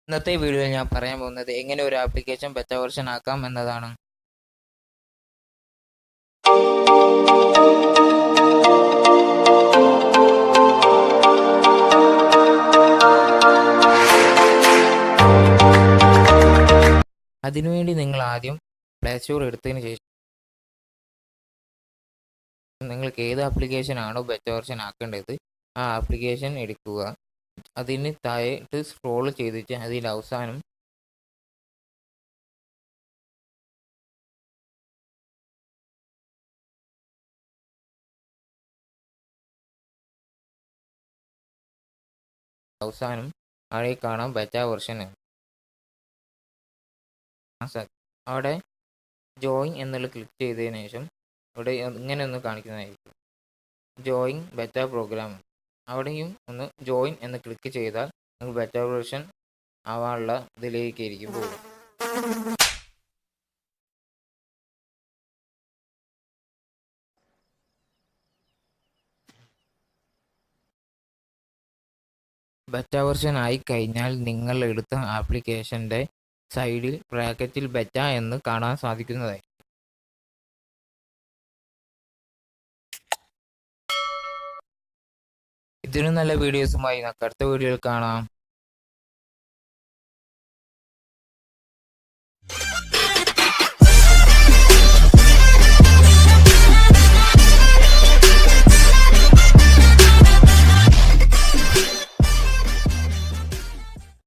ഇന്നത്തെ വീഡിയോയിൽ ഞാൻ പറയാൻ പോകുന്നത് എങ്ങനെ ഒരു ആപ്ലിക്കേഷൻ ബെറ്റ വെർഷൻ ആക്കാം എന്നതാണ്. അതിനുവേണ്ടി നിങ്ങൾ ആദ്യം പ്ലേ സ്റ്റോർ എടുത്തതിന് ശേഷം നിങ്ങൾക്ക് ഏത് ആപ്ലിക്കേഷൻ ആണോ ബെറ്റ വെർഷൻ ആക്കേണ്ടത് ആ ആപ്ലിക്കേഷൻ എടുക്കുക. അതിന് താഴെ സ്ക്രോൾ ചെയ്തിട്ട് അതിൽ അവസാനം അവിടെ കാണാം ബെറ്റ വെർഷൻ. അവിടെ ജോയിൻ എന്നുള്ള ക്ലിക്ക് ചെയ്തതിനു ശേഷം ഇവിടെ ഇങ്ങനെ ഒന്ന് കാണിക്കുന്നതായിരിക്കും, ജോയിൻ ബെറ്റ പ്രോഗ്രാം. അവിടെയും ഒന്ന് ജോയിൻ എന്ന് ക്ലിക്ക് ചെയ്താൽ നമുക്ക് ബെറ്റ വെർഷൻ ആവാനുള്ള ഇതിലേക്കായിരിക്കും പോകും. ബെറ്റ വെർഷൻ ആയി കഴിഞ്ഞാൽ നിങ്ങൾ എടുത്ത ആപ്ലിക്കേഷൻ്റെ സൈഡിൽ ബ്രാക്കറ്റിൽ ബെറ്റ എന്ന് കാണാൻ സാധിക്കുന്നതായി. ഇതിനും നല്ല വീഡിയോസുമായി നമുക്ക് അടുത്ത വീഡിയോയിൽ കാണാം.